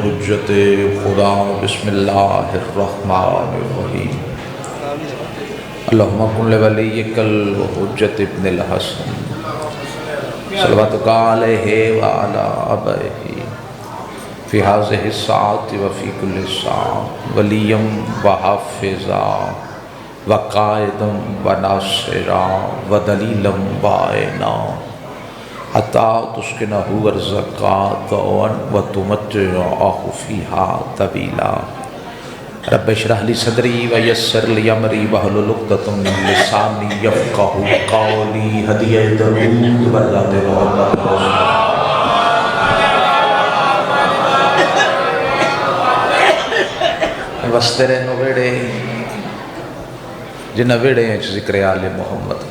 حجت خدا بسم اللہ الرحمن الرحیم اللہم کن لولیک الحجت ابن الحسن صلواتک علیہ وعلا آبائہ فی ہذہ الساعۃ وفی کل ساعۃ ولیم وحافظا وقائدا وناصرا ودلیلا وعینا حتی تسکنہ ارزقا طوعا وتمتعہ فیہا طویلا رب اشرح لی صدری ویسر لی امری واحلل عقدۃ من لسانی یفقہوا قولی ہدیہ درود بلغ محمد وستے رہنو ویڑے جنہ ویڑے ہیں ذکر آل محمد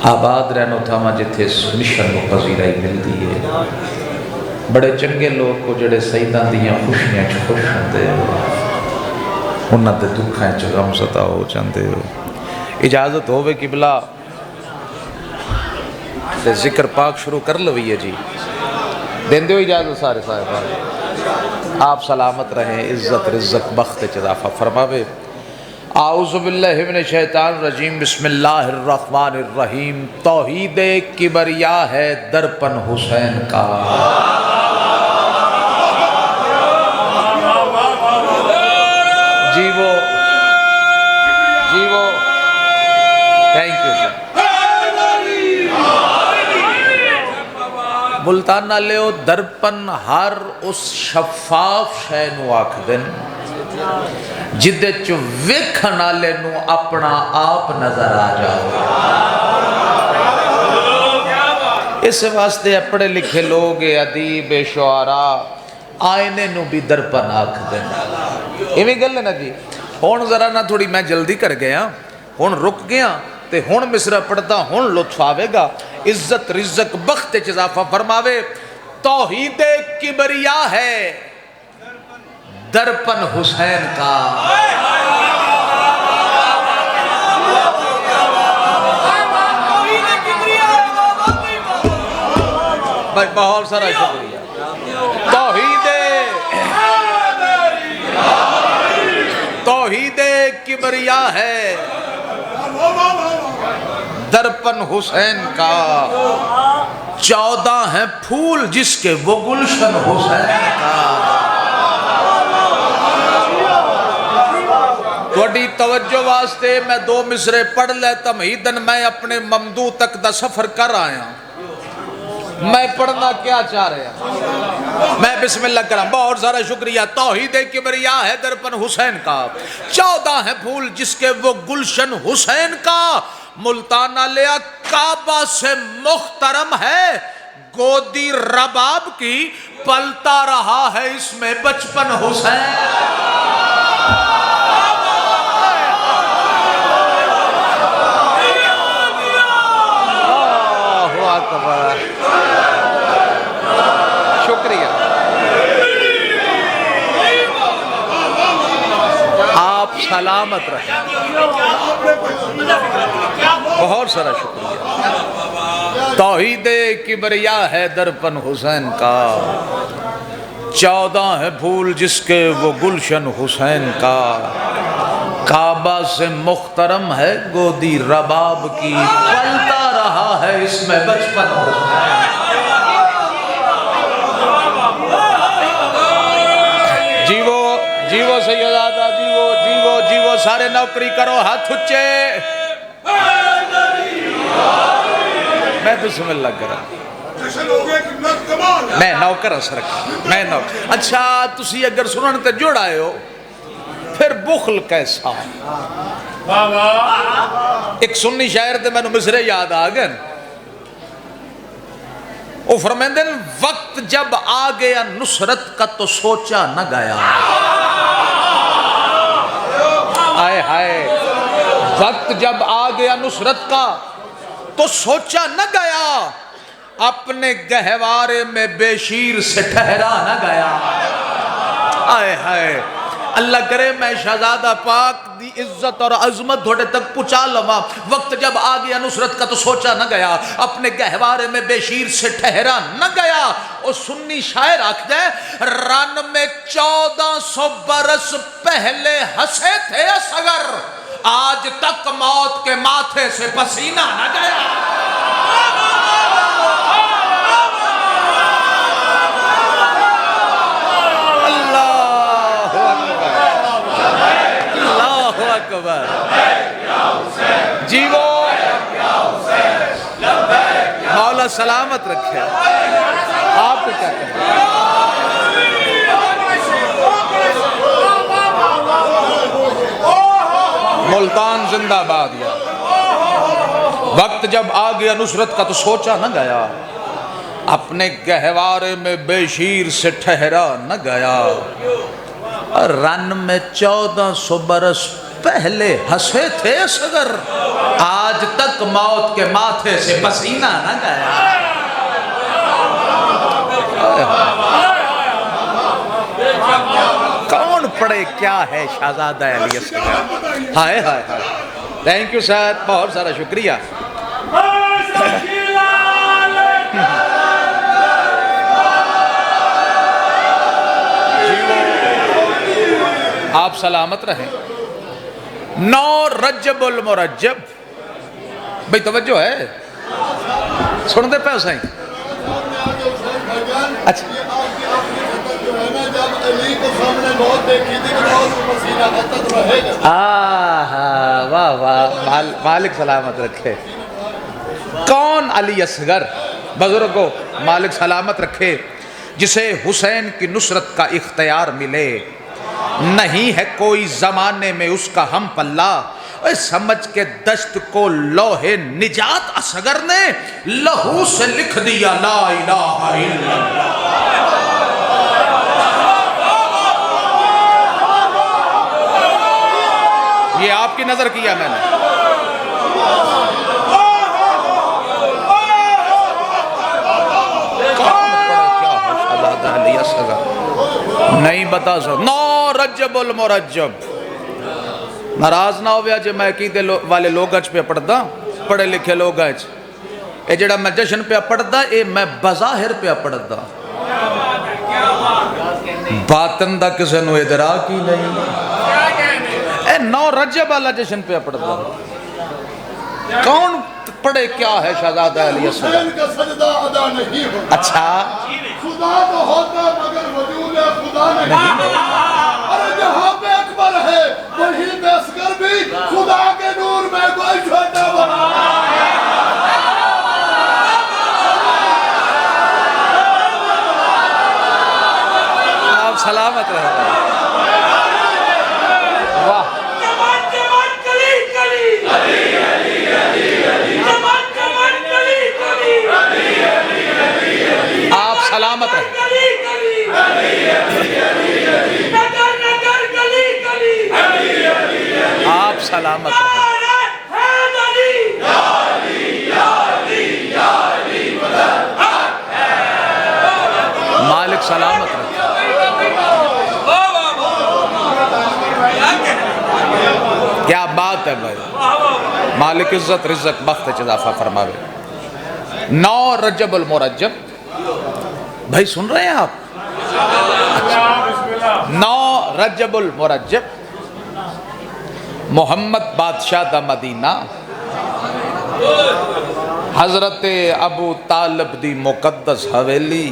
آباد رہنو تھا ماں جتھے مشن کو پذیرائی ملتی ہے بڑے چنگے لوگ کو جڑے سیدان دیاں خوشیاں چھ خوش ہوندے ہو انہاں دے دکھائیں چھ غم زدہ ہو جاندے ہو اجازت ہوئے قبلہ تے ذکر پاک شروع کر لوئیے جی دین دیو اجازت سارے صاحب آپ سلامت رہیں عزت رزق بخت چضافہ فرماوے اعوذ باللہ من الشیطان الرجیم بسم اللہ الرحمن الرحیم توحید کبریا ہے درپن حسین کا جیو تھینک یو ملتانہ لیو درپن ہر اس شفاف شے نو آکھ دن جدے چو ویکھن والے نو اپنا آپ نظر آ جاؤ اس واسطے پڑھے لکھے لوگ ادیب شعراء آئینے نو بھی درپن آکھ دیں ایویں گل ہے نا جی ہون ذرا نہ تھوڑی میں جلدی کر گیا ہون رک گیا تے ہون مصرع پڑھتا ہون لطف آوے گا عزت رزق بخت اضافہ فرماوے توحید کبریا ہے درپن حسین کا بھائی بہت سارا شکریہ توحید کبریا ہے درپن حسین کا 14 ہیں پھول جس کے وہ گلشن حسین کا توڑی توجہ واسطے میں 2 مصرے پڑھ لے تمہیدن میں اپنے ممدو تک دا سفر کر آیا میں پڑھنا کیا چاہ رہے ہیں میں بسم اللہ کرام بہت سارا شکریہ توحید کبریا ہے درپن حسین کا 14 ہیں پھول جس کے وہ گلشن حسین کا ملتانہ لیا کعبہ سے محترم ہے گودی رباب کی پلتا رہا ہے اس میں بچپن حسین شکریہ آپ سلامت رہیں بہت سارا شکریہ توحید کبریا ہے درپن حسین کا 14 ہے پھول جس کے وہ گلشن حسین کا کعبہ سے محترم ہے گودی رباب کی پلتا رہا ہے اس میں بچپن حسین جیو سیدادہ جیو سارے نوکری کرو ہاتھ اچھے میں بسم اللہ کرا میں نوکر اثر میں نوکر اچھا تسی اگر سنن تے جوڑ آئے ہو پھر بخل کیسا ایک سنی شاعر تے میں نے مصرے یاد آگئے وہ فرمیندن وقت جب آ گیا نصرت کا تو سوچا نہ گیا آئے ہائے وقت جب آ گیا نصرت کا تو سوچا نہ گیا اپنے گہوارے میں بے شیر سے ٹھہرا نہ گیا آئے ہائے اللہ کرے میں شہزادہ پاک دی عزت اور عظمت تھوڑے تک پہنچا لواں. وقت جب آ گیا نصرت کا تو سوچا نہ گیا, اپنے گہوارے میں بے شیر سے ٹھہرا نہ گیا. اور سنی شاعر آکھ دے رن میں 1400 برس پہلے ہنسے تھے اصغر, آج تک موت کے ماتھے سے پسینہ نہ گیا. اکبر جیو مولا سلامت رکھے. آپ کو کیا کہیں؟ ملتان زندہ باد. یا وقت جب آ گیا نصرت کا تو سوچا نہ گیا, اپنے گہوارے میں بے شیر سے ٹھہرا نہ گیا. رن میں 1400 برس پہلے ہنسے تھے اصغر, آج تک موت کے ماتھے سے پسینہ نہ گیا. کون پڑھے کیا ہے شہزادہ علی اصغر. ہائے ہائے ہائے. تھینک یو سر, بہت سارا شکریہ. آپ سلامت رہیں. 9 رجب المرجب. بھئی توجہ ہے, سن دے پہ حسین. اچھا واہ واہ, مالک سلامت رکھے. کون علی اصغر بزرگوں, مالک سلامت رکھے, جسے حسین کی نصرت کا اختیار ملے. نہیں ہے کوئی زمانے میں اس کا ہم پلہ, سمجھ کے دشت کو لوح نجات اصغر نے لہو سے لکھ دیا لا الہ الا اللہ. یہ آپ کی نظر کیا میں نے. نہیں بتا سکتا. 9 رجب المرجب. ناراض نہ ہویا جے میں عقیدے والے لوگ اچ پہ پڑھدا, پڑھے لکھے لوگ اچ. اے جڑا میں جشن پہ پڑھدا اے میں بظاہر پہ پڑھدا, باطن دا کسے نو ادراک ہی نہیں. اے 9 رجب والا جشن پہ پڑھدا. کون پڑھے کیا ہے شہزادہ علی اصغر. حسین کا سجدہ ادا نہیں ہوتا. اچھا خدا تو ہوتا مگر وجود خدا نہیں ہوتا. اور جہاں پہ اکبر ہے وہیں پہ اصغر بھی خدا کے نور میں کوئی چھوٹا بنا. آپ سلامت رہے. واہ آپ سلامت رہے. آپ سلامت رہے. مالک سلامت رہے. کیا بات ہے بھائی. مالک عزت رزق بخت اضافہ فرماوے. 9 رجب المرجب. بھائی سن رہے ہیں آپ. 9 رجب المرجب محمد بادشاہ دا مدینہ, حضرت ابو طالب دی مقدس حویلی,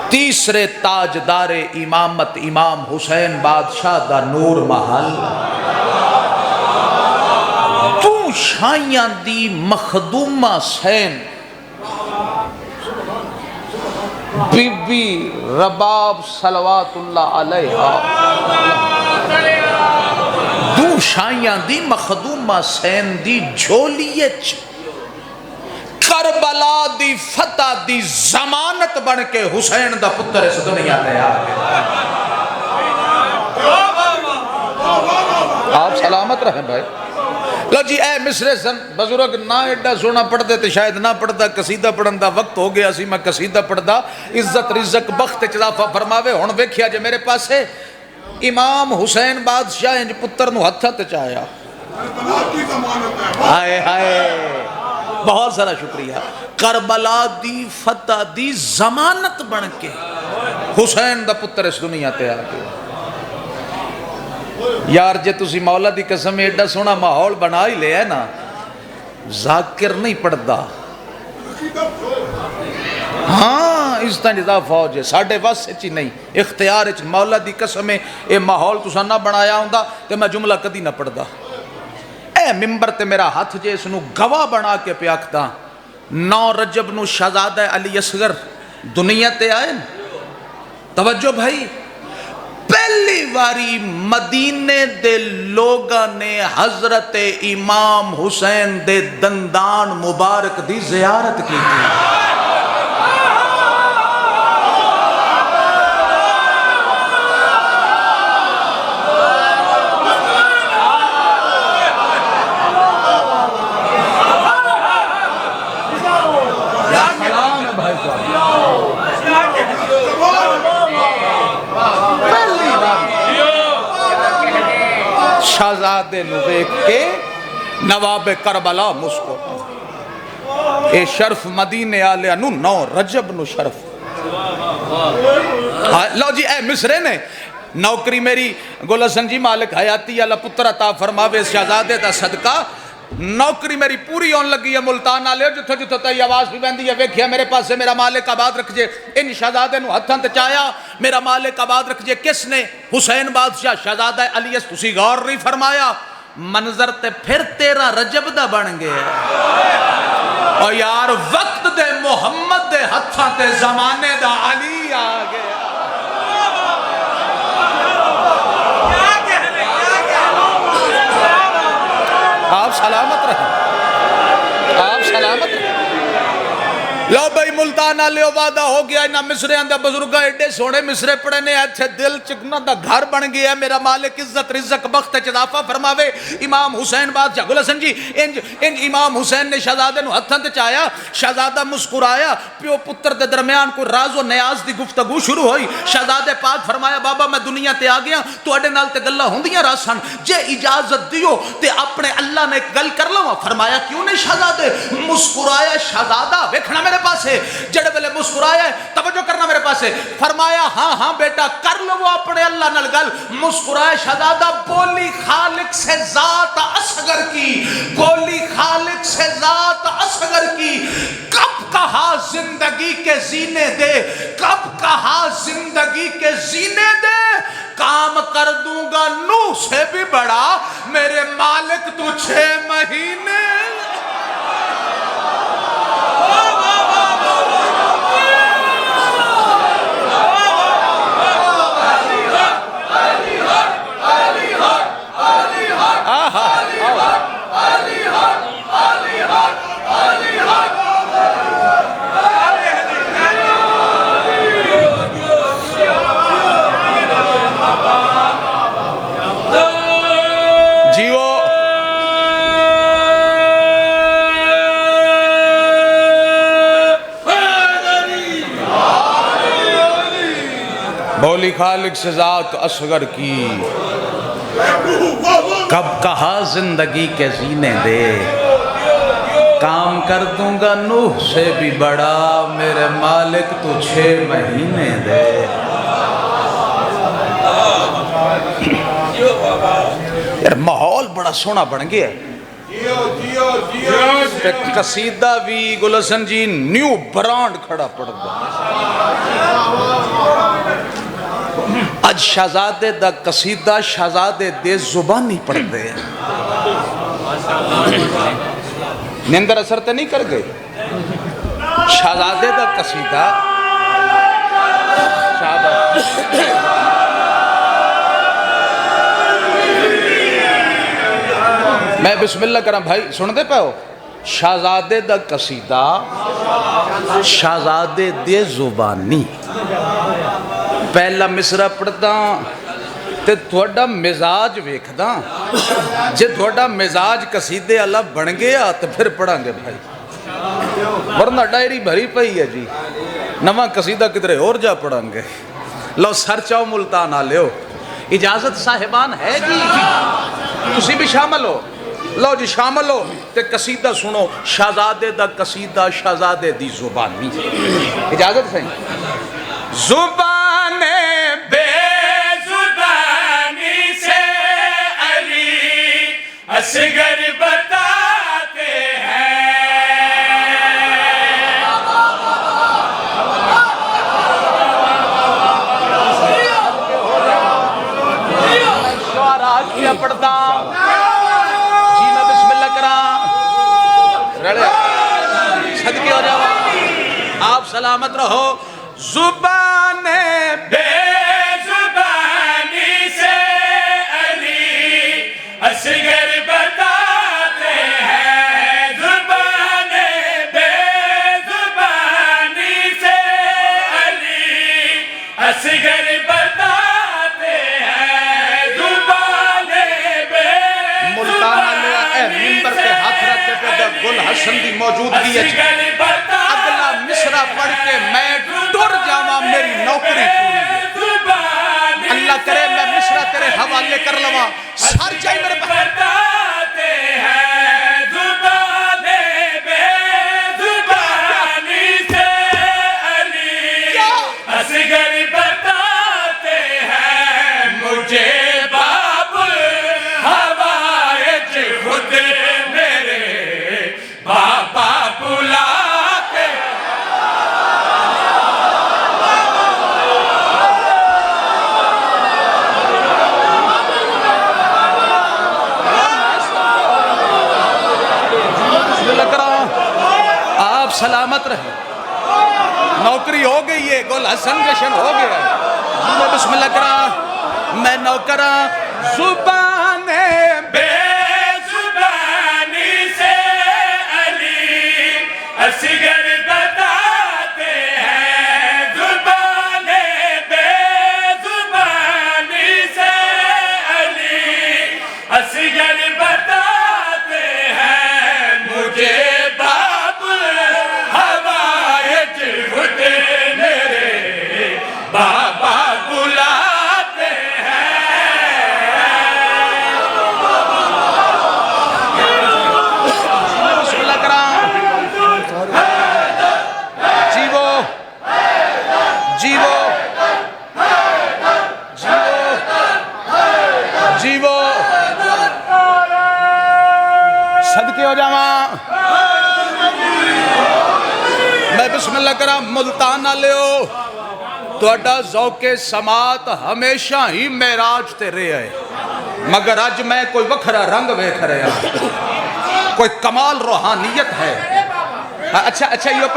تیسرے تاجدار امامت امام حسین بادشاہ دا نور محل, تو شائیاں دی مخدومہ سین, بی بی رباب صلوات اللہ علیہ, دو شائیاں دی مخدومہ سین دی جھولیچ کربلا دی فتح دی ضمانت بن کے حسین دا پتر اس دنیا تیار ہے. آپ سلامت رہیں بھائی. لو جی اے مصر سن بزرگ نہ ایڈا سونا پڑھ دے تو شاید نہ پڑھدا. قصیدہ پڑھن دا وقت ہو گیا سی, میں قصیدہ پڑھدا. عزت رزق بخت اضافہ فرماوے. ہن ویکھیا جے میرے پاسے امام حسین بادشاہ انج پتر نو ہتھاں تے چایا کربلا کی ضمانت ہے ہائے ہائے بہت سارا شکریہ کربلا دی فتح دی ضمانت بن کے حسین دا پتر اس دنیا تے آ گیا یار جے تسی مولا دی قسم ایڈا سونا ماحول بنا ہی لیا ہے نا ذاکر نہیں پڑھدا ہاں اس طرح جدا فوج ہے ساڑھے واسے چی نہیں اختیار چی مولا دی قسم اے ماحول تسا نہ بنایا ہوں دا تے میں جملہ کدی نہ پڑھ دا اے ممبر تے میرا ہاتھ جے اس نو گواہ بنا کے پیاکتا 9 رجب نو شہزادہ علی اصغر دنیا تے آئے توجہ بھائی پہلی واری مدینے دے لوگاں نے حضرت امام حسین دے دندان مبارک دی زیارت کی تھی شہزادے نو دیکھ کے نواب کربلا مسکو اے شرف مدینے آلے نو 9 رجب نو شرف لو جی اے مصرے نے نوکری میری گلسن جی مالک حیاتی اللہ پتر عطا فرماوے شہزادے دا صدقہ نوکری میری پوری ہون لگی ہے ملتان آلے جتھو جتھو تی آواز بھی بندی ہے ویکھیا میرے پاس سے میرا مالک آباد رکھ جے ان شہزادے نو ہتھاں تے چایا میرا مالک آباد رکھ جے کس نے حسین بادشاہ شہزادہ علی اس تسی غور نہیں فرمایا منظر تے پھر 13 رجب دا بن گیا اور یار وقت دے محمد دے ہتھاں تے زمانے دا علی آ گیا آپ سلامت رہیں آپ سلامت رہیں لو بھائی ملتان آلے وعدہ ہو گیا انہا مصرے اندر بزرگاں ایڈے سونے مصرے پڑے نے ایتھے دل چکنا دا گھر بن گیا میرا مالک عزت رزق بخت چدافہ فرماوے امام حسین بادشاہ گلسن جی ان امام حسین نے شہزادے نو ہتھاں تے چایا شہزادہ مسکرایا پیو پتر دے درمیان کو راز و نیاز دی گفتگو شروع ہوئی شہزادے پاک فرمایا بابا میں دنیا تے آ گیا تو اڈے نال تے گلہ ہوندیاں راسن جے اجازت دیو تے اپنے اللہ نے گل کر لوں فرمایا کیوں نہیں شہزادے مسکرایا شہزادہ ویکھنا میرے پاس ہے جڑے بلے مسکرایا ہے توجہ کرنا میرے پاس ہے فرمایا ہاں ہاں بیٹا کر لو وہ اپنے اللہ نال گل مسکرایا شہزادہ بولی خالق سے ذات اصغر کی بولی خالق سے ذات اصغر کی کب کہا زندگی کے زینے دے کب کہا زندگی کے زینے دے کام کر دوں گا نو سے بھی بڑا میرے مالک تو 6 مہینے بولی خالق سے ذات اصغر کی کب کہا زندگی کے زینے دے کام کر دوں گا نوح سے بھی بڑا میرے مالک تو 6 مہینے دے یار ماحول بڑا سونا بن گیا قصیدہ بھی گلسن جی نیو برانڈ کھڑا پڑ گیا اج شہزادے دا قصیدہ شہزادے دے زبانی پڑھ دے نندر اثر تے نہیں کر گئے شہزادے دا قصیدہ میں بسم اللہ کرم بھائی سن دے پہ ہو شہزادے دا قصیدہ شہزادے دے زبانی پہلا مصرع پڑھتا تے تھوڑا مزاج ویکھدا جے تھوڑا مزاج قصیدے اللہ بن گیا تو پھر پڑھاں گے بھائی ورنہ ڈائری بھری پئی ہے جی نواں قصیدہ کدھرے اور جا پڑھاں گے لو سر چاو ملتان آ لیو اجازت صاحبان ہے جی؟ تسی بھی شامل ہو؟ لو جی شامل ہو تے قصیدہ سنو، شہزادے دا قصیدہ شہزادے دی زبانی، اجازت ہے؟ زبان بے زبانی سے علی اصغر بتاتے ہیں، شعراء کیا پڑھتا جی، میں بسم اللہ کرا رڑے صدقے ہو جاؤ، آپ سلامت رہو۔ زبان بے زبانی سے علی اصغر بتاتے ہیں، زبان بے زبانی سے علی اصغر بتاتے ہیں، زبان بے ملتانہ لیا منبر کے ہاتھ رکھتے پہ گل حسن دی موجودگی ہے، اگلا مصرع پڑھ کے میں ڈر جاواں میری نوکری پوری ہے، اللہ کرے میں مصرع تیرے حوالے کر لواں، سار جائے میرے بتاتے ہیں، زبان بے زبانی سے علی اصغر بتاتے ہیں، مجھے باب الحوائج خود میرے بابا بلاتے ہیں۔ آپ سلامت رہے، نوکری ہو گئی ہے، گل حسن جشن ہو گیا ہے، میں بسم اللہ کرا، میں نوکرا زبان بے زبانی سے علی اصغر بتاتے ہیں، زبان بے زبانی سے علی اصغر بتاتے ہیں، مجھے بابا بلاتے ہیں، بسم اللہ کرام، جیو جیو جیو جیو صدقے ہو جاواں، میں بسم اللہ کرام ملتانہ لیو، توڑا ذوق سماعت ہمیشہ ہی معراج تے رہے ہے، مگر آج میں کوئی وکھرا رنگ ویکھ رہا ہے، کوئی کمال روحانیت ہے۔ اچھا یہ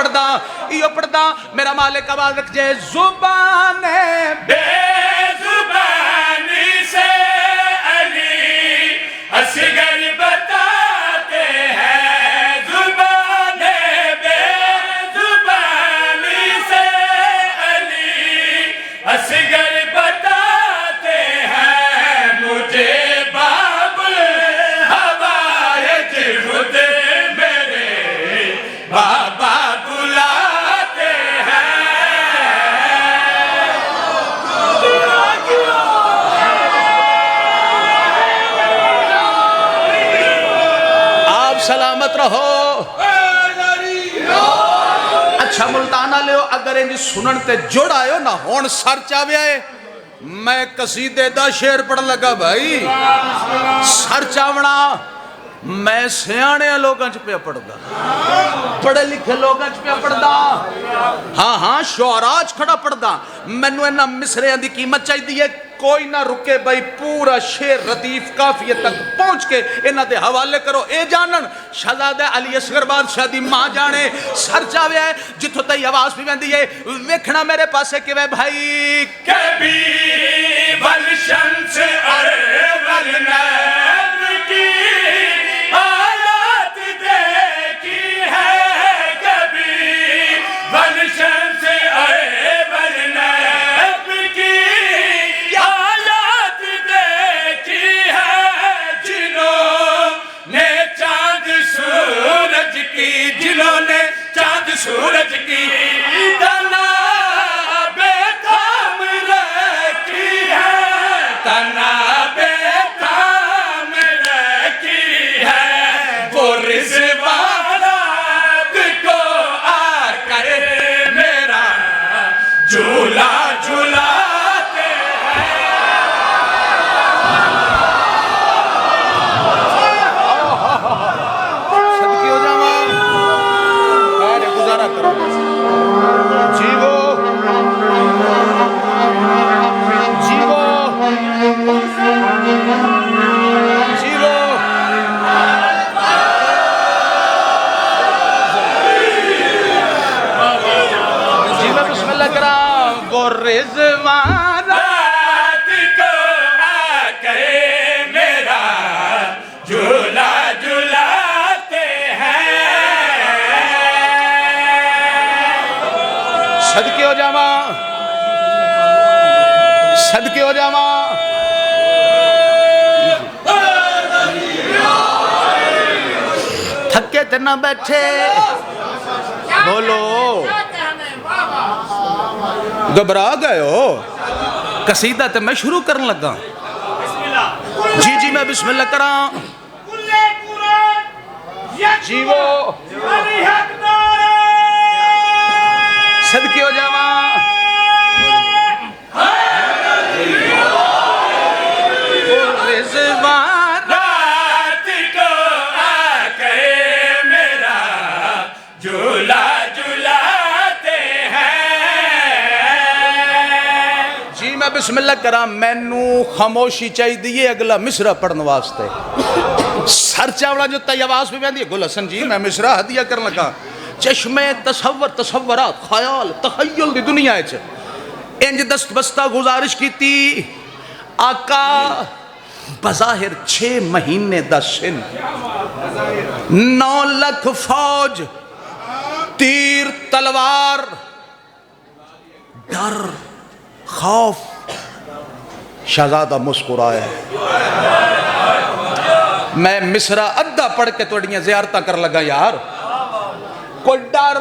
پڑھدا میرا مالک آواز رکھ جائے، زبان بے زبانی سے علی اصغر بتاتے ہیں، زبان بے زبانی سے علی اصغر بتاتے ہیں، مجھے باب الحوائج خود میرے بابا بلاتے ہیں۔ آپ سلامت رہو، اچھا ملتانہ لیو، اگر انجی سنن تے جڑ آئے نہ ہون سر چاوے آئے، میں قصیدے دا شعر پڑھ لگا بھائی، سر چاونا میں سیانے لوگاں چ پہ پڑھ دا، پڑھے لکھے لوگاں چ پہ پڑھ دا، ہاں شعراج کھڑا پڑھ دا، میں نو اینا مصرے دی قیمت چاہی دیئے، کوئی نہ رکے بھائی، پورا شعر ردیف کافیہ تک پہنچ کے انہ دے حوالے کرو، اے جانن شہزادہ علی اصغر بادشاہ دی ماں جانے، سر چاوے ہے جتھو تے آواز بھی بندی ہے، ویکھنا میرے پاسے کہ وے بھائی کبھی والشمس اور والنجم کی آیات دیکھی ہے، کبھی والشمس اور والنجم کی آیات دیکھی ہے، جنہوں نے چاند سورج کی، جنہوں نے چاند سورج کی تنا بے تھام رکھی ہے، تنا جھلاتے صدقے ہو جاواں خیر گزارا کرو جیو جیو جیو جی میں بسم اللہ کراں وہ رضوان رات کو آ کے میرا جھولا جھلاتے ہیں صدقے ہو جاواں صدقے ہو جاواں تھکے تے نہ بیٹھے بولو گھبرا گئے ہو قصیدہ تے میں شروع کرن لگا جی جی میں بسم اللہ کراں جیو صدقے ہو جاواں رضوان رات کو آ کے میرا جھولا جھلاتے ہیں جی میں بسم اللہ کراں مینو خاموشی چاہی دیئے اگلا مصرع پڑھن واسطے سر چاوڑا جو تی آواز پہ بیندی ہے گل حسن جی میں مصرع ہدیہ کرن لگا چشمے تصور تصورات خیال تخیل دی دنیا ہے انج دست بستہ گزارش کی تھی آقا بظاہر 6 مہینے دا سن 9 لکھ فوج تیر تلوار ڈر خوف شہزادہ مسکرایا میں مصرع ادھا پڑھ کے توڑیاں زیارتہ کر لگا یار کوئی ڈر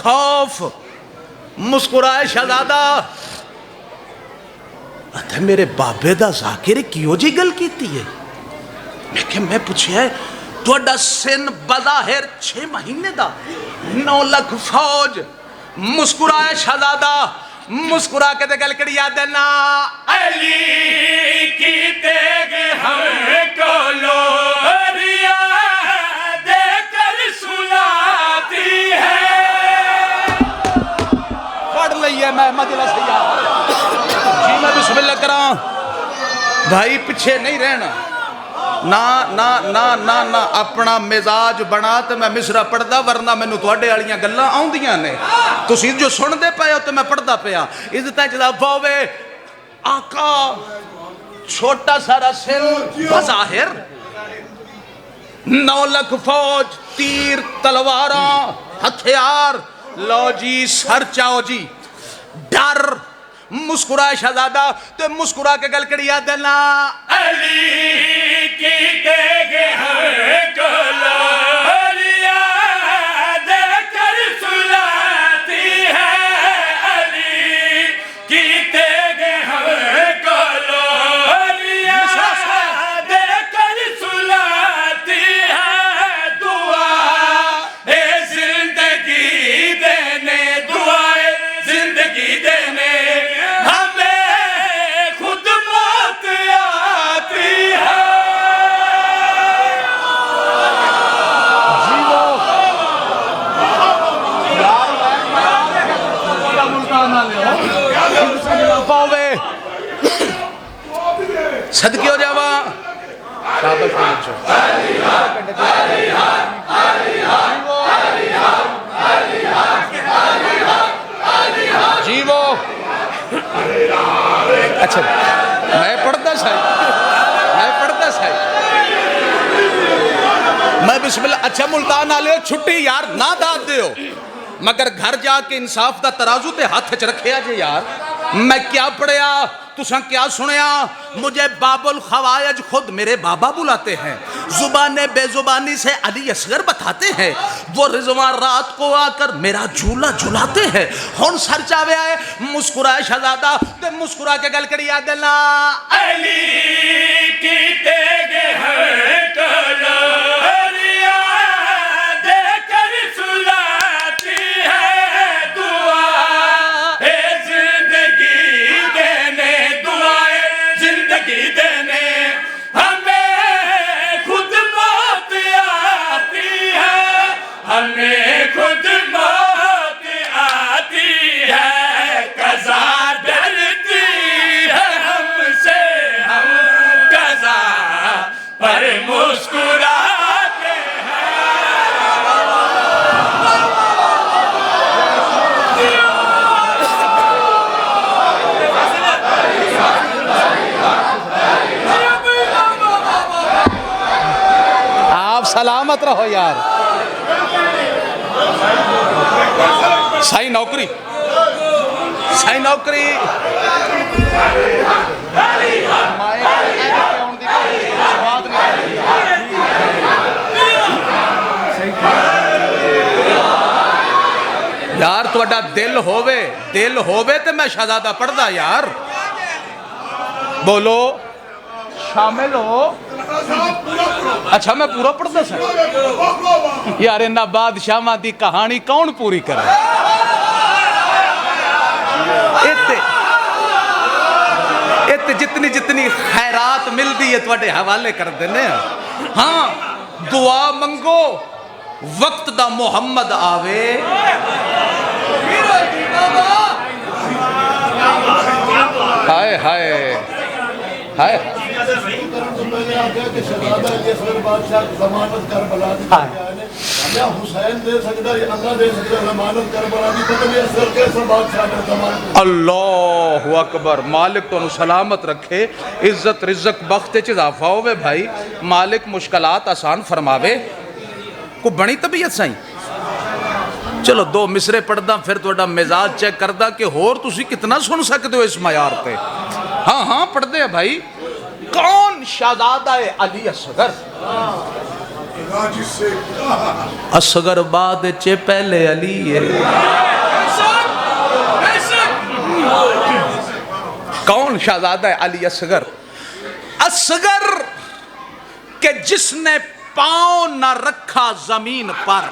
خوف مسکرائے شہزادہ اتھے میرے بابے دا ذاکر کیوں جی گل کیتی ہے لیکن میں پوچھے ہے توڑا سن بظاہر 6 مہینے دا 9 لکھ فوج مسکرائے شہزادہ مسکرا کے دے گل کری یاد دینا علی کی تیگ ہم کو لوہریاں دے کر سلاتی ہے پڑھ لئیے میں مدلہ سیاہ جی میں بسم اللہ کراں بھائی پچھے نہیں رہنا نا اپنا مزاج بنا تو میں مصرع پڑھدا ورنہ میں توڑے آلیاں گلاں آؤں دیاں نے تو سی جو سن دے پائے ہو تو میں پڑھدا پیا عزتیں جدا پاوے آقا چھوٹا سارا سن بظاہر 9 لکھ فوج تیر تلواراں ہتھیار لو جی سر چاؤ جی ڈر مسکرائے شہزادہ تو مسکرا کے گل کری یاد دینا علی کی تیگ ہم کو لوہریاں دے کر سلاتی ہے علی کی تیگ ہم کو لوہریاں دے کر سلاتی ہے دعا اے زندگی دینے دعائے زندگی دینے ہمیں خود موت آتی ہے پاوے صدقے ہو جاواں شاباش بچو جیو اچھا میں پڑھتا سائی میں بسم اللہ اچھا ملتان آلے ہو چھٹی یار نہ داد دے ہو مگر گھر جا کے انصاف دا ترازو تے ہاتھ چ رکھے آجے یار میں کیا پڑھیا تساں کیا سنیا مجھے باب الخوائج خود میرے بابا بلاتے ہیں زبان بے زبانی سے علی اصغر بتاتے ہیں وہ رضوان رات کو آ کر میرا جھولا جھلاتے ہیں ہون سر چاوے آئے مسکرائے شہزادہ تے مسکرا کے گل کری یاد دینا علی کی تیگ ہر کو لوہریاں دے کر سلاتی ہے دعا اے زندگی سلامت رہو یار سائی نوکری سائی نوکری یار تھوڑا دل ہووے تے میں شہزادہ پڑھدا یار بولو شامل ہو اچھا میں پورا پڑھدا سا یار انہاں بادشاہاں دی کہانی کون پوری کرے ات جتنی خیرات ملدی ہے تواڈے حوالے کر دینے ہاں دعا منگو وقت دا محمد آوے ہائے ہائے ہائے میں نے آگیا کہ شہزادہ علی اصغر بادشاہ ضمانت کربلا دی یا حسین دے سکتا ہے اللہ دے سکتا ضمانت کربلا دی پتہ نہیں اصغر کیسا بادشاہ نے ضمانت اللہ اکبر مالک تو سلامت رکھے عزت رزق بخت چ اضافہ ہوئے بھائی مالک مشکلات آسان فرماوے کو بڑی طبیعت سائیں چلو دو مصرے پڑھدا پھر توڑا مزاج چیک کردا کہ ہور تسی کتنا سن سکتے ہو اس معیار تے ہاں پڑھ دے بھائی کون شہزادہ علی اصغر اصغر بعد چے پہلے علی ہے کون شہزادہ علی اصغر اصغر کہ جس نے پاؤں نہ رکھا زمین پر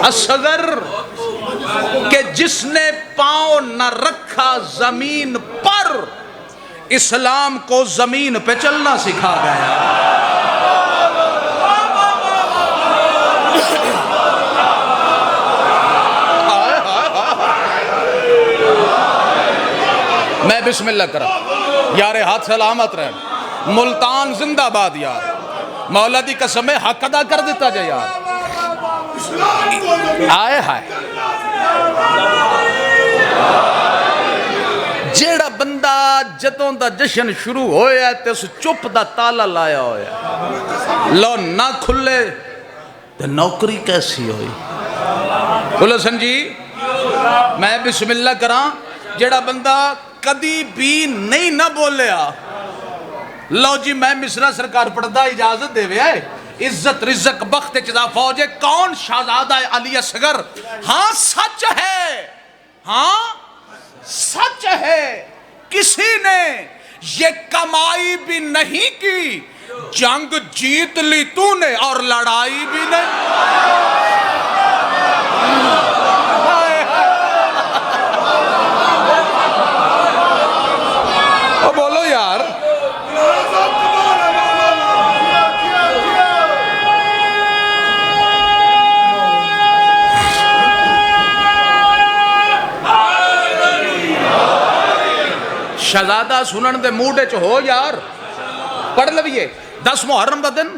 اصغر کہ جس نے پاؤں نہ رکھا زمین پر اسلام کو زمین پہ چلنا سکھا گیا میں بسم اللہ کرا یار ہاتھ سلامت رہے ملتان زندہ باد یار مولا دی قسم حق ادا کر دیتا جائے یار آئے ہائے جیڑا بندہ جدوں دا جشن شروع ہویا ہے تے اس چپ دا تالا لایا ہویا لو نہ کھلے تے نوکری کیسی ہوئی بولو سن جی میں بسم اللہ کراں جیڑا بندہ کدی بھی نہیں نہ بولیا لو جی میں مصرہ سرکار پڑھدا اجازت دے وے عزت رزق بخت چدا فوجے کون شہزادہ علی اصغر ہاں سچ ہے کسی نے یہ کمائی بھی نہیں کی جنگ جیت لی تو نے اور لڑائی بھی نہیں بولو یار شہزادہ سنن دے موڈے چ ہو یار پڑھ لویے 10 محرم دا دن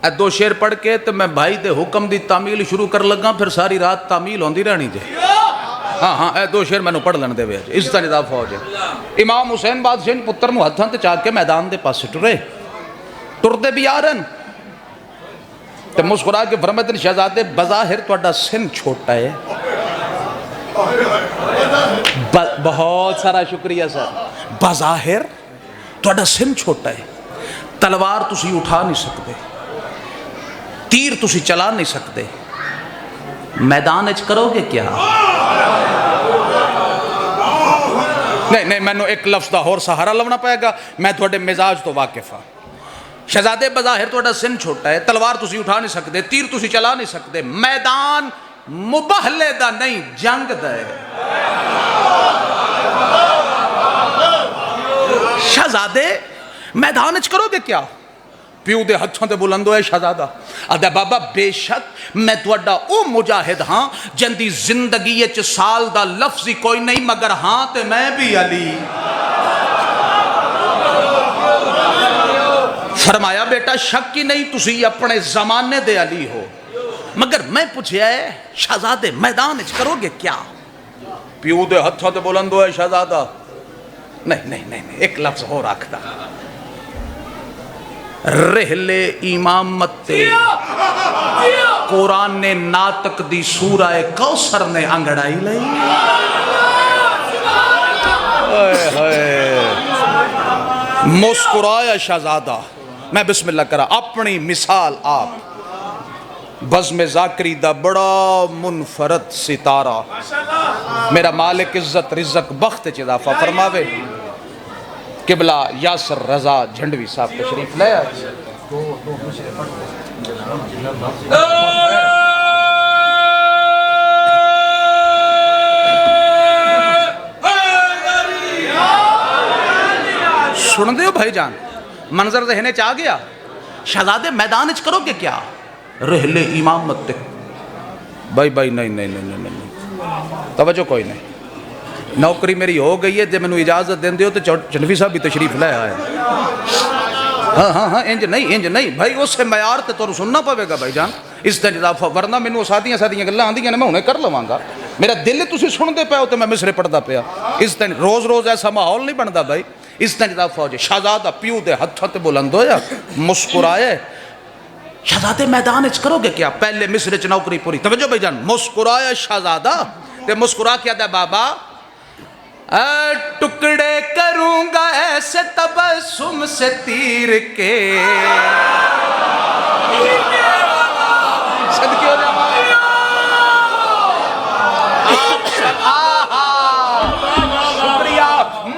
اے 2 شعر پڑھ کے تو میں بھائی دے حکم دی تعمیل شروع کر لگا پھر ساری رات تعمیل ہوندی رہنی جے ہاں اے 2 شعر میں پڑھ لین دے وے اس طرح دا فوج ہے امام حسین بادشاہ پتر نو ہتھاں تے چاک کے میدان دے پاسے ٹردے بھی آ رہن تے مسکرا کے فرماتے شہزادے بظاہر تہاڈا سن چھوٹا ہے بہت سارا شکریہ سر بظاہر تہاڈا سن چھوٹا ہے تلوار تسی اٹھا نہیں سکتے تیر تسی چلا نہیں سکتے میدان اچ کرو گے کیا نہیں میں نے ایک لفظ دا اور سہارا لونا پائے گا میں تھوڑے مزاج تو واقف ہاں شہزادے بظاہر تہاڈا سن چھوٹا ہے تلوار تسی اٹھا نہیں سکتے تیر تسی چلا نہیں سکتے میدان مبہلے دا نہیں جنگ دا ہے شہزادے میدان اچ کرو گے کیا پیو دے ہتھوں تے بلند ہوئے شہزادہ آدھا بابا بے شک میں توڑا او مجاہد ہاں جندی زندگی اچ سال دا لفظی کوئی نہیں مگر ہاں تے میں بھی علی فرمایا بیٹا شک ہی نہیں تسی اپنے زمانے دے علی ہو مگر میں پوچھیا ہے شہزادے میدان اچ کرو گے کیا پیو دے ہتھوں تے بلند ہوئے شہزادہ نہیں ایک لفظ ہو رکھتا رحلے امامت قرآن نے ناطق دی سورہ کوثر نے انگڑائی لئی مسکرایا شہزادہ میں بسم اللہ کرا اپنی مثال آپ بزم ذاکری دا بڑا منفرد ستارہ میرا مالک عزت رزق بخت اضافہ فرماوے قبلہ یاسر رضا جھنڈوی صاحب تشریف لے آئے سن دیو بھائی جان منظر ذہنے چاہ گیا شہزادے میدان اچ کرو گے کیا رحلے امامت بھائی نہیں توجہ کوئی نہیں نوکری میری ہو گئی ہے جب میں نے اجازت دین دیو تو جنوی صاحب بھی تشریف لے آئے ہاں انج نہیں بھائی اس سے معیار تے تو سننا پوے گا بھائی جان اس دن اضافہ ورنہ میں نے سادیاں گلاں آندیاں نے میں انہیں کر لواں گا میرا دل تسی سن دے پے ہو تے میں مصرے پڑھدا پیا اس دن روز ایسا ماحول نہیں بندا بھائی اس دن اضافہ ہو جائے شہزادہ پیو دے ہتھوں تے بلند ہویا مسکرائے شہزادے میدان اچ کرو گے کیا پہلے مصر اچ نوکری پوری توجہ بھائی جان مسکرایا شہزادہ تے مسکرا کیا دے بابا ٹکڑے کروں گا ایسے تبسم سے تیر کے صدقے ہو جائے شکریہ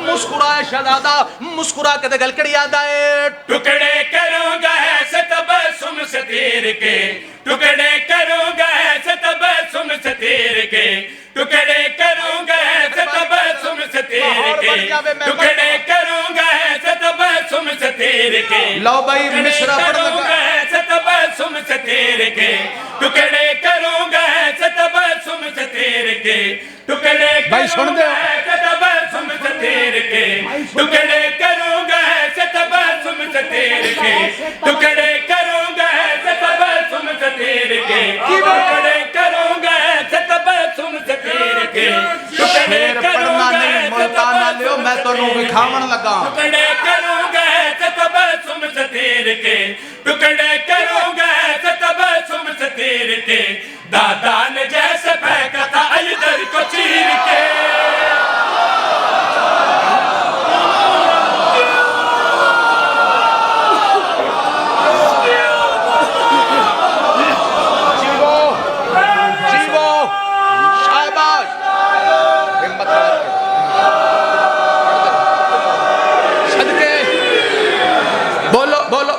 مسکرائے شہزادہ مسکرا کے دے گلکڑی یاد آئے ٹکڑے کروں گا ایسے تبسم سے تیر کے ٹکڑے کروں گا ایسے تبسم سے تیر کے ٹکڑے کروں گا ایسے تبسم سے تیر کے ٹکڑے کروں گا ایسے تبسم سے تیر کے لو بھائی مصرہ پڑھ لگا ایسے تبسم سے تیر کے ٹکڑے کروں گا ایسے تبسم سے تیر کے ٹکڑے کروں گا ایسے تبسم سے تیر کے ٹکڑے کروں گا ایسے تبسم سے تیر کے ٹکڑے کروں گا ایسے تبسم سے تیر کے ٹکڑے کروں گا ایسے تبسم سے تیر کے ٹکڑے کروں گا ایسے تبسم میں تو نو بکھاون لگا ٹکڑے کروں گا ایسے تبسم سے تیر کے ٹکڑے کروں گا ایسے تبسم سے تیر کے دادا نے جیسے پھینکا تھا ایدر کو چیر کے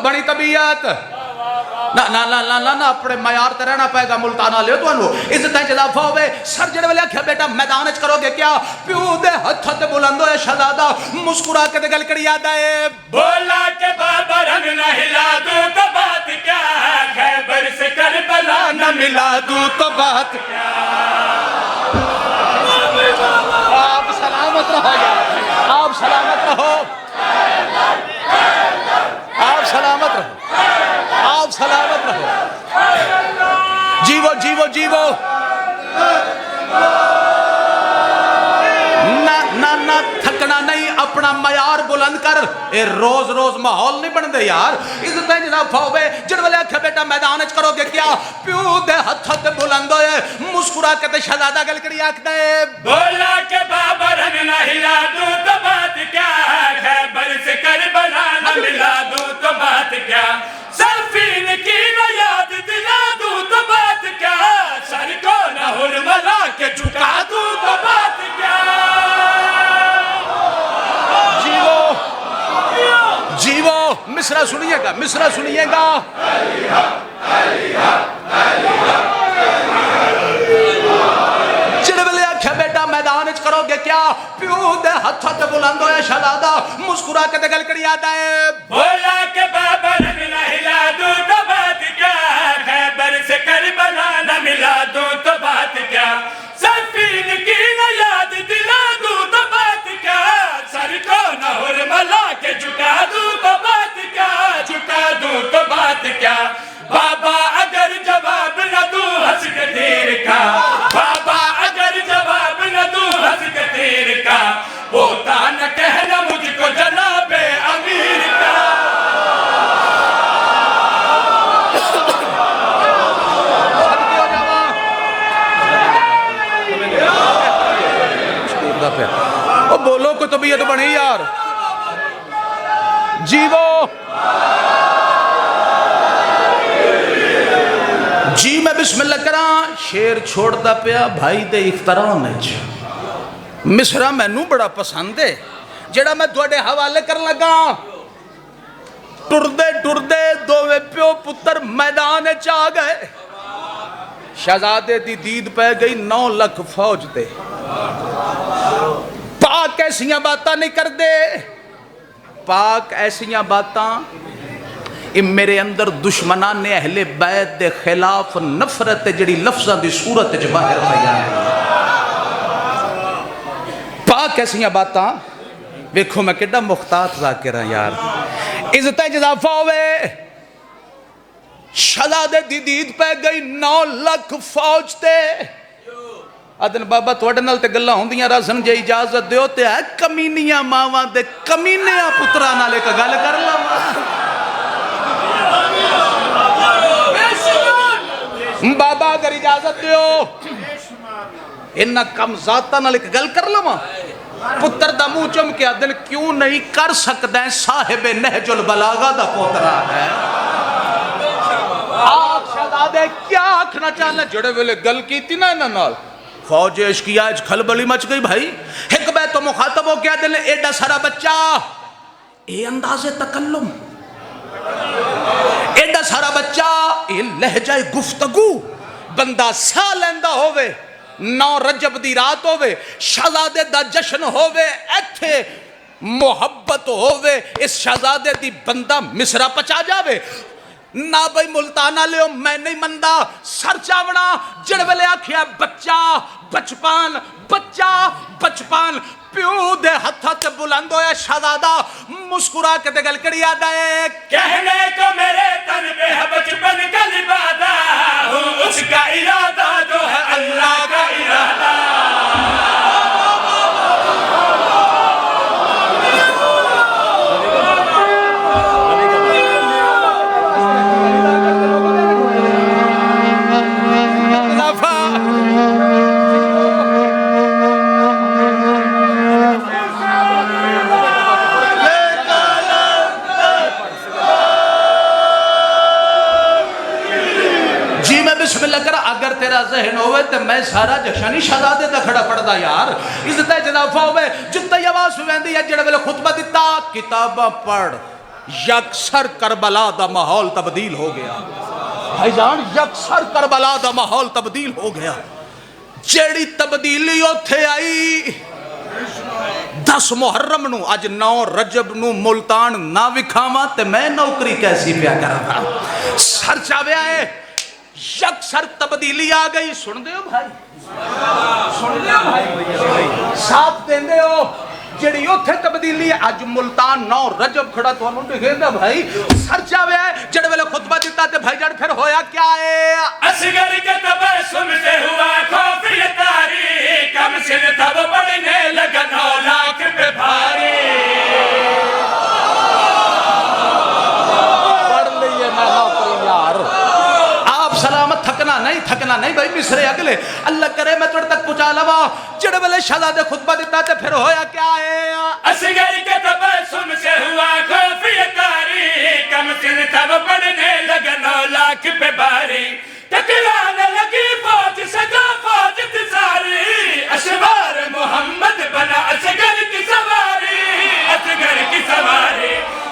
بڑی طبیعت نہ اپنے معیار تے رہنا پائے گا ملتانہ لے تو انہوں عزت اضافہ ہوئے سر جڑے والے کیا بیٹا میدان اچ کرو گے کیا پیو دے ہتھ تے بلند ہوئے شہزادہ مسکرا کے دے گلکڑی یاد آئے بولا کہ بابا رنگ نہ ہلا دوں تو بات کیا خیبر سے کربلا نہ ملا دوں تو بات کیا آپ سلامت رہو گا آپ سلامت رہو آپ سلامت رہو آپ سلامت رہو جیو نہ تھکنا نہیں اپنا معیار بلند کر اے روز ماحول نہیں بن دے یار عزت جناب ہوئے جن والے آکھے بیٹا میدان اچ کرو گے کیا پیو دے ہتھ تے بلند ہوئے مسکرا کے تے شہزادہ گلکڑی آکھ دے بولا کہ بابا رنگ نہ ہلا دوں تو بات کیا خیبر سے کربلا نہ ملا دوں تو بات کیا سرفین کی نہ یاد دلا دوں تو بات کیا سر کو نہ ہرملا کے جھکا دوں تو بات کیا جیو مصرع سنیے گا چڑولے آکھے بیٹا میدان اچ کرو گے کیا پیو دے ہتھوں تے بلند ہوئے شہزادہ مسکرا کے تے گلکڑی آتا ہے بولا کہ بابا رنگ نہ ہلا دوں تو بات کیا خیبر سے کربلا نہ ملا دوں تو بات کیا سرفین کی نہ یاد دلا دوں تو بات کیا سر کو نہ ہرملا کے جھکا دوں تو بات کیا جھکا دوں تو بات کیا بابا اگر جواب نہ دوں ہنس کے تیر کا بابا اگر جواب نہ دوں ہنس کے تیر کا ہوتا نہ کہنا کوئی طبیعت بنی یار جیو جی میں بسم اللہ کراں شیر چھوڑتا پیا بھائی دے اخترام مصرہ مینوں بڑا پسند ہے جڑا میں تھوڑے حوالے کر لگا ٹردے دوویں پیو پتر میدان چاہ گئے شہزادے دی دید پہ گئی 9 لاکھ فوج دے پاک ایسیاں باتاں نہیں کر دے پاک ایسیاں باتاں میرے اندر دشمنان اہل بیت دے خلاف نفرت جڑی لفظاں دی صورت وچ باہر بیان پاک ایسیاں باتاں ویکھو میں کڈا مختات ذاکر ہاں یار عزت اضافہ ہوئے شہزادے دی دید پہ گئی 9 لاکھ فوج تے آدن بابا توڑے نال تے گلہ ہوندیاں رسن جے اجازت دیو تے ہے کمینیاں ماواں دے کمینیاں پترا نالے کا گل کر لوا بابا اگر اجازت دیو انہا کم ذاتہ نالے کا گل کر لوا پتر دا منہ چم کے آدن کیوں نہیں کر سکتے ہیں صاحب نہج البلاغہ دا پوترا ہے آج شہزادے کیا آکھنا چاہنا جڑے ویلے گل کی تھی نا انہا نال فوج عشقی آج کھلبلی مچ گئی بھائی ایک بیت تو مخاطب ہو کیا دل ایڈا سارا بچہ اے انداز تکلم ایڈا سارا بچہ اے لہجہ گفتگو بندہ سا لیندہ ہوئے 9 رجب دی رات ہوئے شہزادے دا جشن ہوئے ایتھے محبت ہوئے اس شہزادے دی بندہ مصرہ پچا جاوے نہ بھئی ملتانہ لیو میں نہیں مندہ سر چاوڑا جڑوے لے آکھیا بچہ بچپان پیو دے ہتھا تے بلند ہویا شہزادہ مسکرا کے دے گل کری آدھا ہے کہنے کو میرے تن پہ ہے بچپن کا لبادہ ہوں اس کا ارادہ جو ہے اللہ کا ارادہ تیرا ذہن ہوئے تے میں سارا جشنی شہزادے دا کھڑا پڑھ دا یار عزت اضافہ ہوئے جتہ یواز ہوئے دی ہے جڑے ویلے خطبہ دیتا کتابہ پڑھ یکسر کربلا دا ماحول تبدیل ہو گیا بھائی جان یکسر کربلا دا ماحول تبدیل ہو گیا جیڑی تبدیلی ہوتے آئی 10 محرم نو آج 9 رجب نو ملتان نہ وکھاما تے میں نوکری کیسی پیا کر رہا سر چاوے آئے یکسر تبدیلی آ گئی سن دے ہو بھائی ساتھ دیں دے ہو جڑی اتھے تبدیلی ہے آج ملتان 9 رجب کھڑا تو انہوں نے گھیندہ بھائی سر چاوے ہے جڑے ویلے خطبہ دیتا تے بھائی جڑ پھر ہویا کیا ہے اصغر کے تبسم سے ہوا خوف یہ تاری کم سن تب بڑھنے لگا 9 لاکھ پہ بھاری پڑھ لئیے میں نوکری یار سلامت تھکنا نہیں بھائی مصرے اگلے اللہ کرے میں توڑ تک پچا لوا جڑے والے شہزادے خطبہ دیتا تے پھر ہویا کیا ہے اصغر کے تبسم سے ہوا خوف یہ تاری کم سن تب بڑھنے لگا 9 لاکھ پہ بھاری ٹکرانے لگی فوج سجا فوج ساری اشوار محمد بنا اصغر کی سواری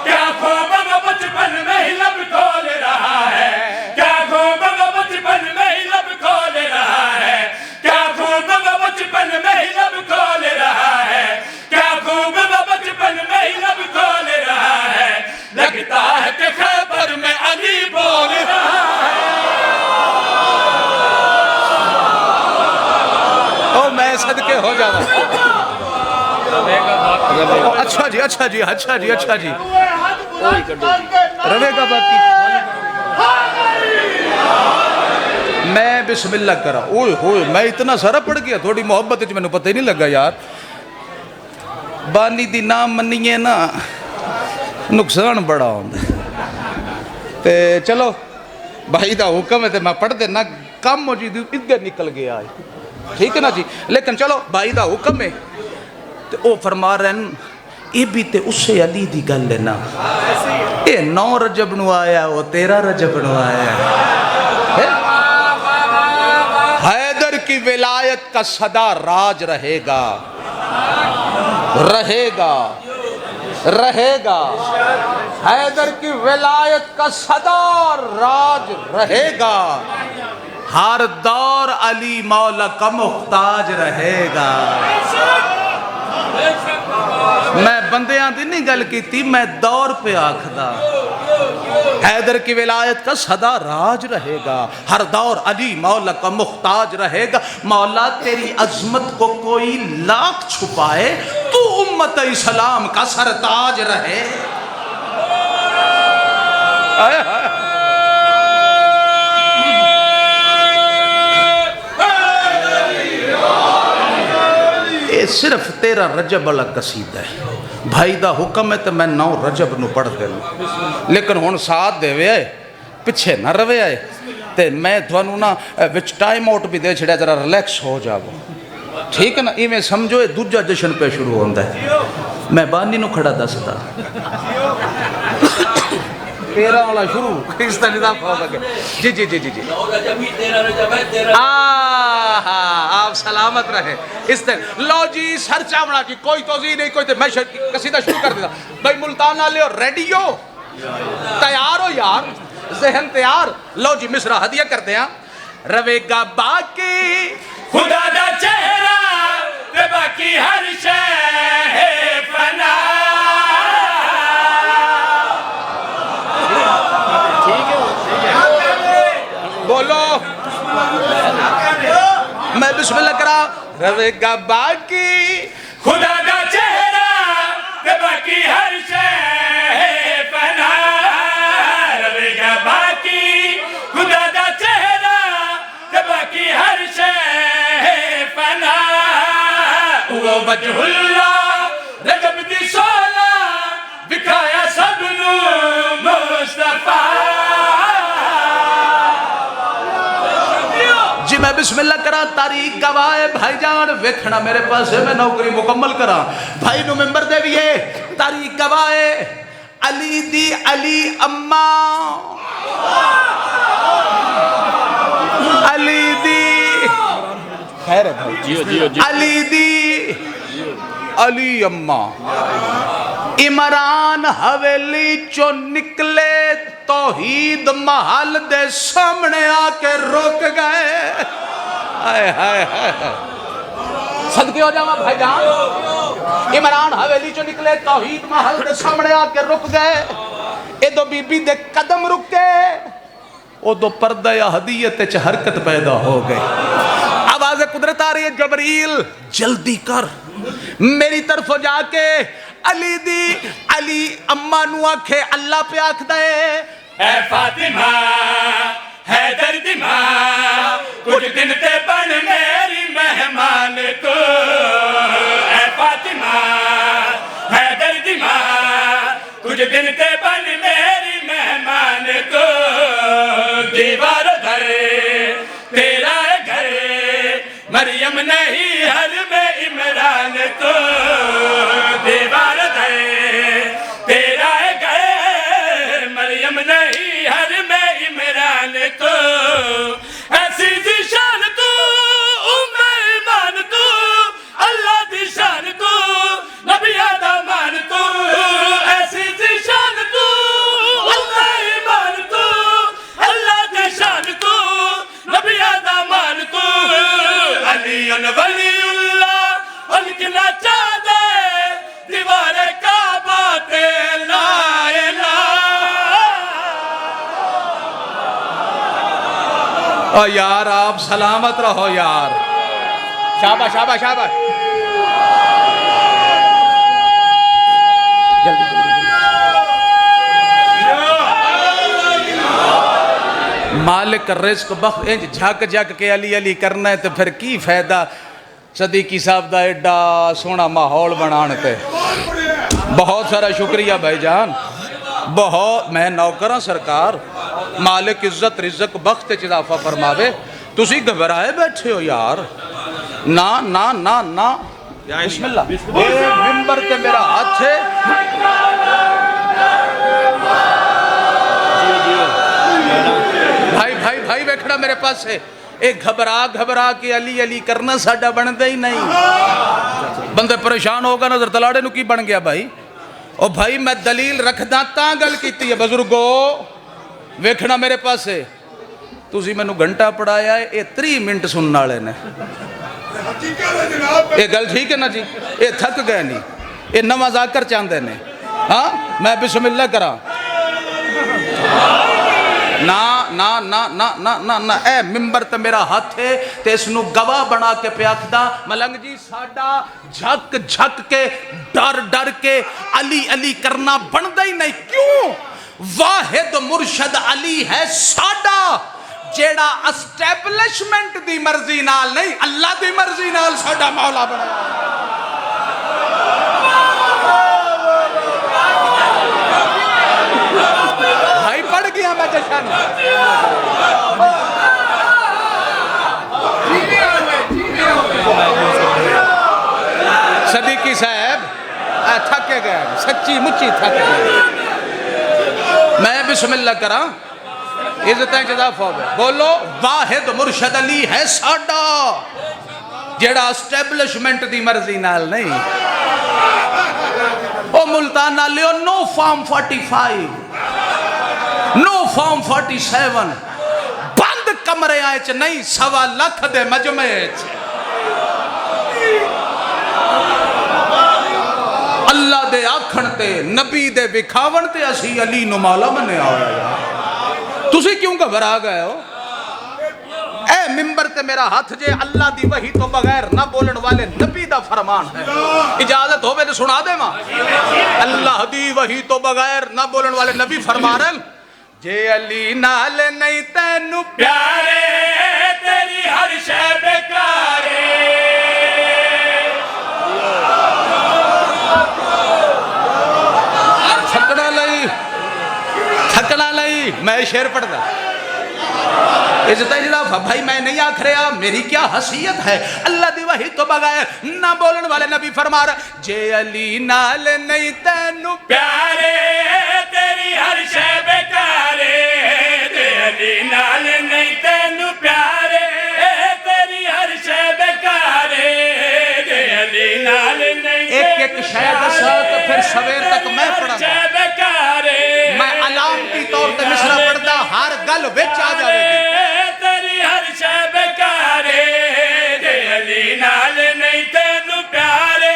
کیا خوب وہ بچپن میں ہی لب کھول رہا ہے کیا خوب وہ بچپن میں ہی لب کھول رہا ہے کیا خوب وہ بچپن میں ہی لب کھول رہا ہے کیا خوب وہ بچپن میں ہی لب کھول رہا ہے لگتا ہے کہ خیبر میں علی بول رہا ہے او میں صدقے ہو جاؤں اچھا جی روے کا باقی میں بسم اللہ کرا اوئے میں اتنا سارا پڑھ گیا تھوڑی محبت میں نے پتہ ہی نہیں لگا یار بانی دی نام منیے نا نقصان بڑا ہوندہ تے چلو بھائی دا حکم ہے تے میں پڑھ دینا کم موجود ادھر نکل گیا ہے ٹھیک ہے نا جی لیکن چلو بھائی دا حکم ہے تے او فرما رہے ہیں یہ بھی تے اس سے علی دی گل ہے نا یہ 9 رجب نو آیا وہ 13 رجب نو آیا حیدر کی ولایت کا صدا راج رہے گا رہے گا رہے گا حیدر کی ولایت کا صدا راج رہے گا ہر دور علی مولا کا محتاج رہے گا میں بندیاں دی نہیں گل کی تھی میں دور پہ آکھدا حیدر کی ولایت کا صدا راج رہے گا ہر دور علی مولا کا محتاج رہے گا مولا تیری عظمت کو کوئی لاکھ چھپائے تو امت اسلام کا سرتاج رہے یہ صرف 13 رجب والا قصیدہ ہے بھائی دا حکم ہے تو میں 9 رجب نو پڑھ دے لوں لیکن ہن ساتھ دے وے آئے پچھے نہ روے آئے تے میں دھوانو نا وچ ٹائم آؤٹ بھی دے چھڑیا ذرا ریلیکس ہو جاؤ ٹھیک ہے نا یہ میں سمجھو یہ دوجا جشن پہ شروع ہوندہ ہے میں بانی نو کھڑا دستا 13 والا شروع اس طرح نظام ہو گا جی جی جی جی جی آپ سلامت رہے اس طرح لو جی سر چاوڑا کی کوئی توضیح نہیں کوئی میں قصیدہ شروع کر دیتا بھائی ملتان والے ہو ریڈی ہو تیار ہو یار ذہن تیار لو جی مصرع ہدیہ کرتے ہیں روے گا باقی خدا دا چہرہ تے باقی ہر شے فنا بولو میں بسم اللہ کرا روے گا باقی خدا دا چہرہ تے باقی ہر شے فنا روے گا باقی خدا دا چہرہ تے باقی ہر شے فنا وہ وجہ اللہ رجب دی 16 دکھایا سب نو مصطفیٰ جی میں بسم اللہ کرا تاریخ گواہ بھائی جان ویکھنا میرے پاس ہے میں نوکری مکمل کرا بھائی نو ممبر دے بھی ہے تاریخ گواہ علی دی علی اماں علی دی خیر ہے بھائی علی دی علی اماں عمران حویلی چو نکلے توحید محل دے سامنے آ کے روک گئے آئے ہائے ہائے صدقے ہو جاؤں بھائی جان عمران حویلی چو نکلے توحید محل دے سامنے آ کے رک گئے اے دو بی بی دے قدم رکے او دو پردہ یا حدیت چ حرکت پیدا ہو گئے آواز قدرت آ رہی ہے جبریل جلدی کر میری طرف جا کے علی دی علی اممہ نو آکھے اللہ پہ آکھ دے اے فاطمہ حیدر دی ماں کچھ دن تے بن میری مہمان کو اے فاطمہ حیدر دی ماں کچھ دن تے بن میری مہمان کو دیوار گھر تیرا گھر مریم نہیں حل میں عمران کو دیوار گھر تیرا گھر مریم نہیں حل میں عمران کو ایسی دی شان تو ام ایمان تو اللہ دی شان تو نبی آدم مان تو ایسی دی شان تو ام ایمان تو اللہ دی شان تو نبی آدم مان تو علی ولی اللہ ان کی نہ چاہ دے دیوار کعبہ تے لا الہ او یار آپ سلامت رہو یار شاباش شاباش شاباش جلدی مالک رزق بخت انج جھک جھک کے علی علی کرنا ہے تو پھر کی فائدہ صدیقی صاحب دا ایڈا سونا ماحول بنانے بہت سارا شکریہ بھائی جان بہت میں نوکراں سرکار مالک عزت رزق بخت اضافہ فرماوے تسی گھبرائے بیٹھے ہو یار نا نا نا نا بسم اللہ ممبر تے میرا ہاتھ ہے بھائی بیٹھنا میرے پاس ہے ایک گھبرا کے علی علی کرنا ساڈا بنتا ہی نہیں بندے پریشان ہوگا نظر تلاڑے نو کی بن گیا بھائی او بھائی میں دلیل رکھدا تاں گل کیتی ہے بزرگو ویکھنا میرے پاس ہے تسی مینوں گھنٹہ پڑھایا ہے 30 منٹ سننے والے نے یہ گل ٹھیک ہے نا جی یہ تھک گئے نہیں یہ نواں ذاکر چاہندے نے ہاں میں بسم اللہ کراں نا اے ممبر تے میرا ہاتھ ہے تے اس نو گواہ بنا کے پیاکھدا ملنگ جی ساڈا جھک جھک کے ڈر کے علی علی کرنا بندا ہی نہیں کیوں واحد مرشد علی ہے ساڈا جیڑا اسٹیبلشمنٹ دی مرضی نال نہیں اللہ دی مرضی نال ساڈا مولا بنایا بھائی پڑھ گیا میں جشن صدیقی صاحب تھکے گئے سچی مچی تھک گئے میں بسم اللہ کراں عزتیں جزاف ہو گئے بولو واحد مرشد علی ہے ساڈا جیڑا اسٹیبلشمنٹ دی مرضی نال نہیں او ملتان لیو نو فارم 45 نو فارم 47 بند کمرے آئے چ نہیں 1.25 لاکھ دے مجمعے چ اللہ دے آکھن تے نبی دے وکھاون تے اسی علی نو مولا منے آیا تسی کیوں گھبرا گئے ہو اے ممبر تے میرا ہاتھ جے اللہ دی وحی تو بغیر نہ بولن والے نبی دا فرمان ہے اجازت ہوئے تو سنا دے ماں اللہ دی وحی تو بغیر نہ بولن والے نبی فرمان ہے جے علی نال نہیں تینو پیارے تیری ہر شے بیکارے تھکنا لئی میں شعر پڑھ دا عزتیں جناب بھائی میں نہیں آکھ رہا میری کیا حیثیت ہے اللہ دی وحی تو بغیر نہ بولن والے نبی فرما رہا جے علی نال نہیں تینو پیارے تیری ہر شے بیکارے جے علی نال نہیں تینو پیارے تیری ہر شے بیکارے جے علی نال نہیں ایک شاید ساتھ پھر سویر تک میں پڑھا میں علام کی طور تے مصرہ پڑھتا ہر گل وچ آ جاوے گی تیری ہر شے بیکارے جے علی نال نہیں تینو پیارے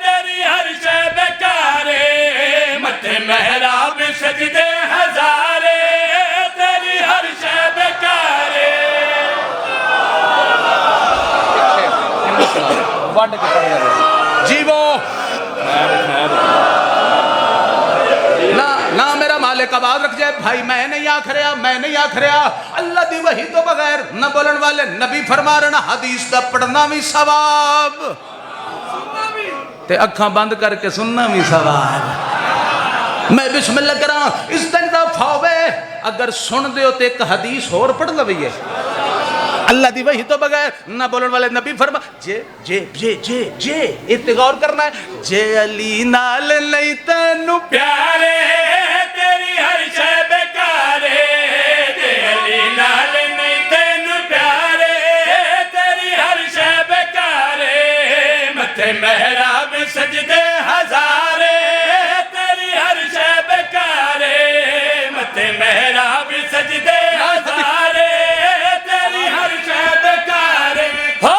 تیری ہر شے بیکارے متھے محراب سجدے ہزارے تیری ہر شے بیکارے وڈ کے پڑھ جائے جی وہ نہ میرا مالک آباد رکھ جائے بھائی میں نہیں آکھ رہا اللہ دی وحی تو بغیر نہ بولن والے نبی فرما رہنا حدیث دا پڑھنا بھی ثواب تے اکھاں بند کر کے سننا بھی ثواب میں بسم اللہ کراں اس طرح دا فاوے اگر سن دیو تے ایک حدیث اور پڑھ لوی ہے اللہ دی وحی تو بغیر نہ بولن والے نبی فرما جے اتغور کرنا ہے جے علی نال نہیں تینو پیارے تیری ہر شے بیکارے جے علی نال نہیں تینو پیارے تیری ہر شے بیکارے متھے محراب سجدے ہزارے تیری ہر شے بیکارے متھے محراب سجدے ہزارے تیری ہر شے بیکارے ہو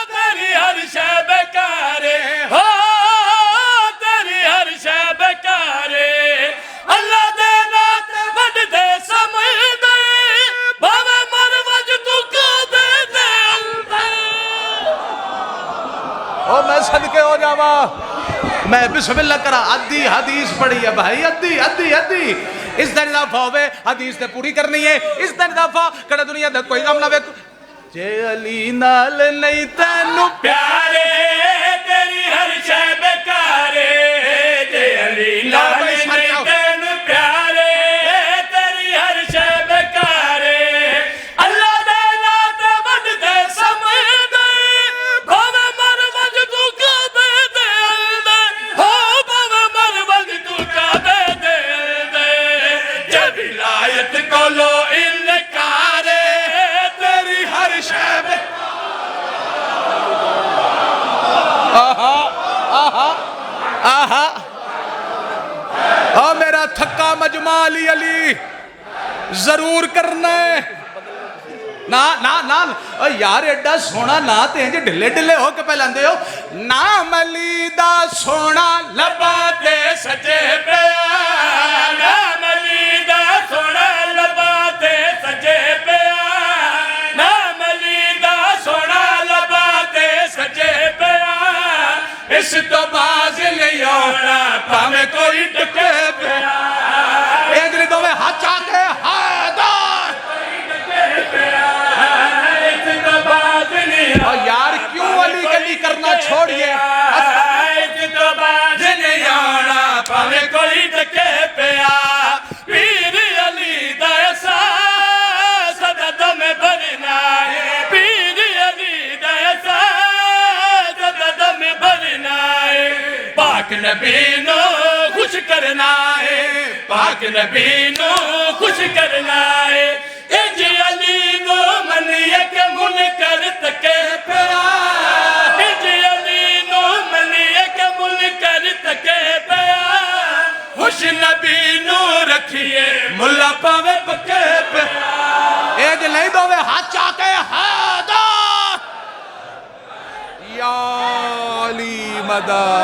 تیری ہر شے بیکارے ہو تیری ہر شے بیکارے اللہ دے نات وڈ دے سمجھ دے بھاوے مر وج تو کعبے دے اندر او میں صدقے ہو جاوا میں بسم اللہ کرا ادھی حدیث پڑھی ہے بھائی ادھی اس دن دفعہ ہوئے حدیث تے پوری کرنی ہے اس دن دفعہ کڑا دنیا دا کوئی غم نہ وے جے علی نال نہیں تینو پیارے تیری ہر شے بیکارے جے علی نال نہیں تینو پیارے تیری ہر شے بیکارے اللہ دے نات وڈ دے سمجھ دے بھاوے مر میرا مجمع علی علی ضرور کرنا ہے نا نا نا یار ایڈا سونا نا تے ہیں جی ڈھلے ڈھلے ہو کے پہلے اندے ہو نام علی دا سونا لبا تے سجے پیا نام علی دا سونا لبا تے سجے پیا نام علی دا سونا لبا تے سجے پیا اس تو باز نہیں آنا پاویں کوئی ٹکے پیا ایک لی دو میں ہاتھ چاہتے حیدر اس تو باز نہیں اور یار کیوں علی گلی کرنا چھوڑیے اس تو باز نہیں آنا پاویں کوئی ٹکے پیا پیر علی دا احساس صدد میں بھرنا ہے پیر علی دا احساس صدد میں بھرنا ہے پاک نبی نو خوش کرنا ہے پاک نبی نو خوش کرنا ہے اج علی نو منیے کہ منکر تکے پیا اج علی نو منیے کہ منکر تکے پیا خوش نبی نو رکھیے ملا پاوے پکے پیا ایک نہیں دو میں ہاتھ چاہتے حیدر یا علی مدد